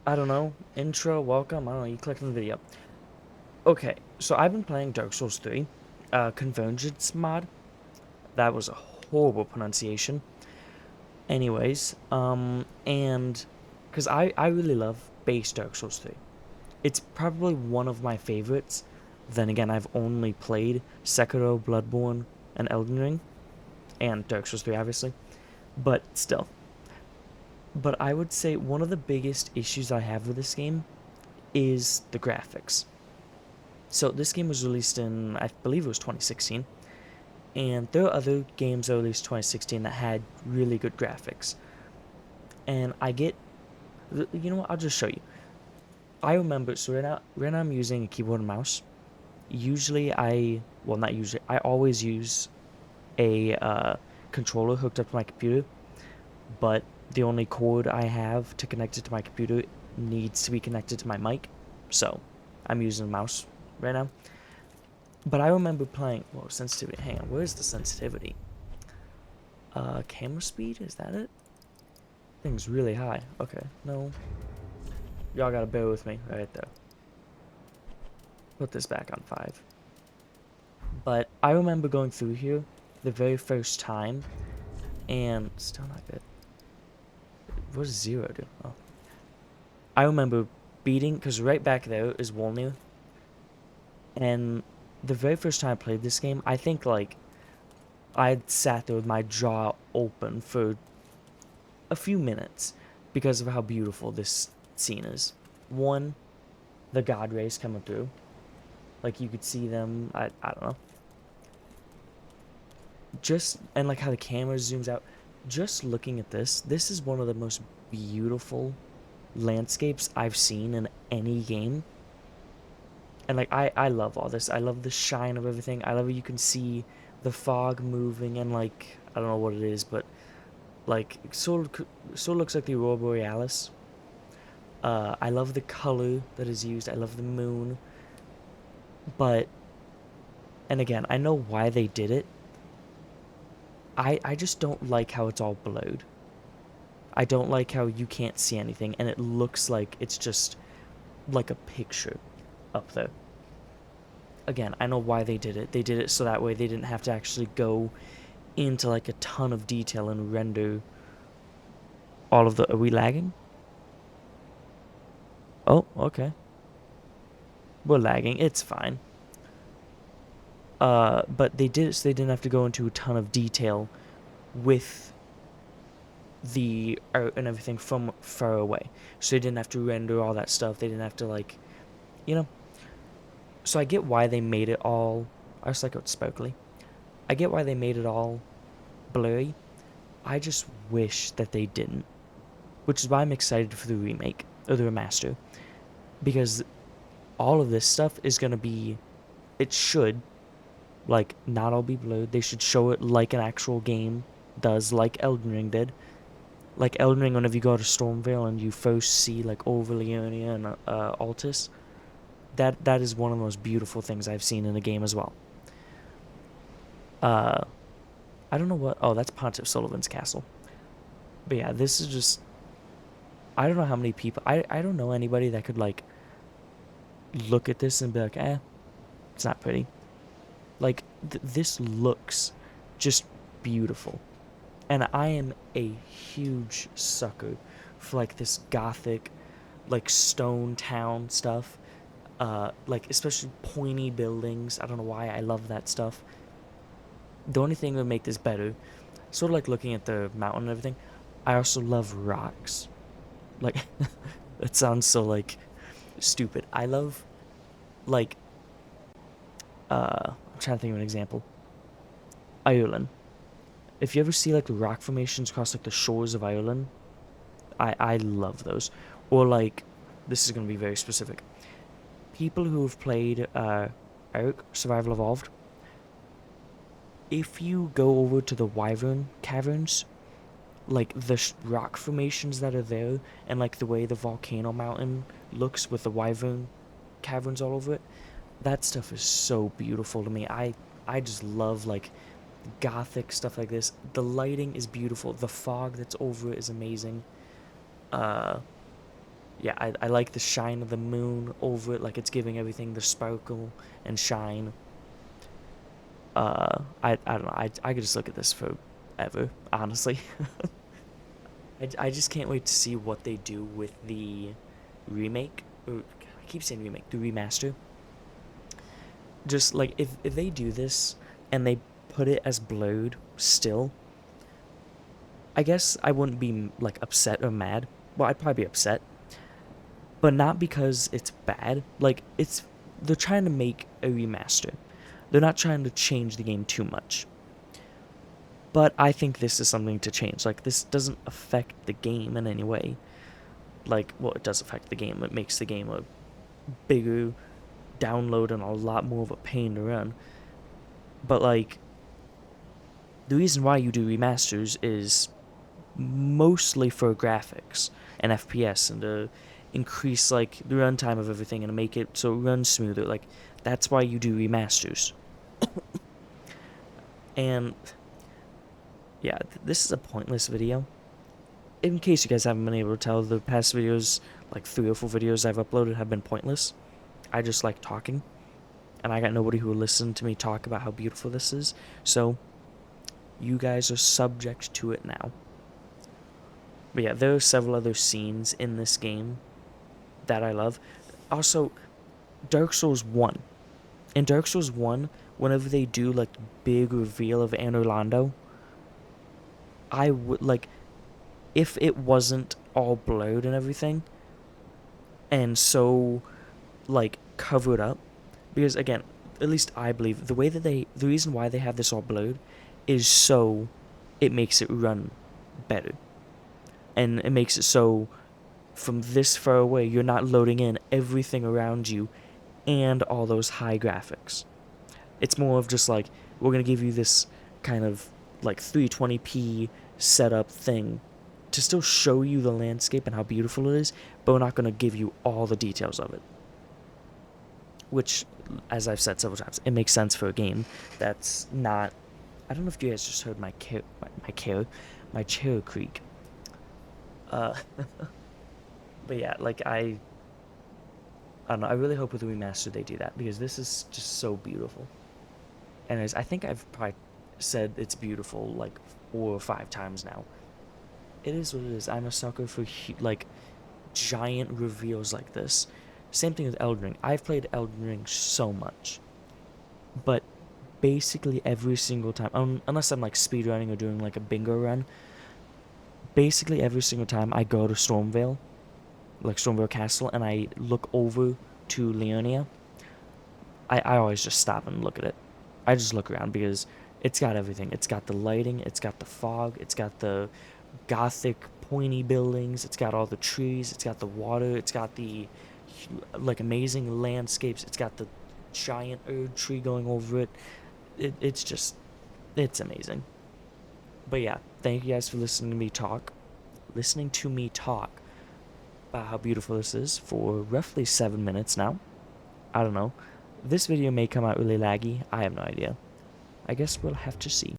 I don't know, intro, welcome, I don't know, you clicked on the video. Okay, so I've been playing Dark Souls 3, Convergence mod. That was a horrible pronunciation. Anyways, and because I really love base Dark Souls 3. It's probably one of my favorites. Then again, I've only played Sekiro, Bloodborne, and Elden Ring, and Dark Souls 3, obviously. But still. But I would say one of the biggest issues I have with this game is the graphics. So this game was released in, I believe it was 2016, and there are other games that were released 2016 that had really good graphics. And you know what? I'll just show you. I remember, so right now I'm using a keyboard and mouse. Usually well, not usually, I always use a controller hooked up to my computer, but the only cord I have to connect it to my computer needs to be connected to my mic, so I'm using a mouse right now. But I remember playing. Whoa, sensitivity. Hang on, where's the sensitivity? Camera speed? Is that it? Thing's really high. Okay, no. Y'all gotta bear with me right there. Put this back on 5. But I remember going through here the very first time, and still not good. What does 0 do? Oh. I remember beating, because right back there is Wolnir, and the very first time I played this game, I think, like, I had sat there with my jaw open for a few minutes because of how beautiful this scene is. One, the god rays coming through. Like you could see them, I don't know. Just and like how the camera zooms out. Just looking at this is one of the most beautiful landscapes I've seen in any game. And like I love all this. I love the shine of everything. I love how you can see the fog moving and like I don't know what it is, but like sort of looks like the aurora borealis. I love the color that is used. I love the moon. But, and again, I know why they did it. I just don't like how it's all blurred. I don't like how you can't see anything and it looks like it's just like a picture up there. Again, I know why they did it. They did it so that way they didn't have to actually go into like a ton of detail and render all of the. Are we lagging? Oh, okay. We're lagging. It's fine. But they did it so they didn't have to go into a ton of detail with the art and everything from far away. So they didn't have to render all that stuff. They didn't have to like, you know. So I get why they made it all. I was like, it's sparkly. I get why they made it all blurry. I just wish that they didn't. Which is why I'm excited for the remake or the remaster, because all of this stuff is gonna be. It should like not all be blurred. They should show it like an actual game does, like Elden Ring did. Like Elden Ring, whenever you go to Stormvale and you first see like over Leonia and Altus, that is one of the most beautiful things I've seen in a game as well. Uh, I don't know what. Oh, that's Pontiff Sullivan's castle. But yeah, this is just. I don't know how many people. I don't know anybody that could like look at this and be like, it's not pretty. Like this looks just beautiful. And I am a huge sucker for like this gothic, like stone town stuff. Like especially pointy buildings. I don't know why I love that stuff. The only thing that would make this better, sort of like looking at the mountain and everything, I also love rocks. Like that sounds so like stupid. I love like I'm trying to think of an example. Ireland. If you ever see like rock formations across like the shores of Ireland, I love those. Or like, this is gonna be very specific. People who have played Ark Survival Evolved, if you go over to the Wyvern Caverns, like the rock formations that are there, and like the way the volcano mountain looks with the Wyvern Caverns all over it, that stuff is so beautiful to me. I just love like gothic stuff like this. The lighting is beautiful. The fog that's over it is amazing. Uh, yeah, I like the shine of the moon over it, like it's giving everything the sparkle and shine. I don't know, I could just look at this forever, honestly. I just can't wait to see what they do with the remake, or I keep saying remake, the remaster. Just like if they do this and they put it as blurred still, I guess I wouldn't be like upset or mad. Well, I'd probably be upset, but not because it's bad. Like they're trying to make a remaster. They're not trying to change the game too much. But I think this is something to change. Like this doesn't affect the game in any way. Like, well, it does affect the game. It makes the game a bigger download and a lot more of a pain to run. But like the reason why you do remasters is mostly for graphics and FPS and to increase like the runtime of everything and to make it so it runs smoother. Like that's why you do remasters. And yeah, this is a pointless video. In case you guys haven't been able to tell, the past videos, like 3 or 4 videos I've uploaded, have been pointless. I just like talking, and I got nobody who will listen to me talk about how beautiful this is. So you guys are subject to it now. But yeah, there are several other scenes in this game that I love. Also, Dark Souls 1. In Dark Souls 1, whenever they do like big reveal of Anor Londo, I would like, if it wasn't all blurred and everything, and so like covered up, because again, at least I believe the reason why they have this all blurred is so it makes it run better, and it makes it so from this far away you're not loading in everything around you and all those high graphics. It's more of just like, we're gonna give you this kind of like 320p setup thing to still show you the landscape and how beautiful it is, but we're not gonna give you all the details of it. Which, as I've said several times, it makes sense for a game that's not. I don't know if you guys just heard my chair creak. Uh, but yeah, like I don't know. I really hope with the remaster they do that, because this is just so beautiful. Anyways, I think I've probably said it's beautiful like 4 or 5 times now. It is what it is. I'm a sucker for like giant reveals like this. Same thing with Elden Ring. I've played Elden Ring so much, but basically every single time, unless I'm like speedrunning or doing like a bingo run, basically every single time I go to Stormvale, like Stormvale Castle, and I look over to Leonia, I always just stop and look at it. I just look around because it's got everything. It's got the lighting, it's got the fog, it's got the gothic pointy buildings, it's got all the trees, it's got the water, it's got the like amazing landscapes, it's got the giant Erd tree going over it. It's amazing. But yeah, thank you guys for listening to me talk about how beautiful this is for roughly 7 minutes now. I don't know. This video may come out really laggy. I have no idea. I guess we'll have to see.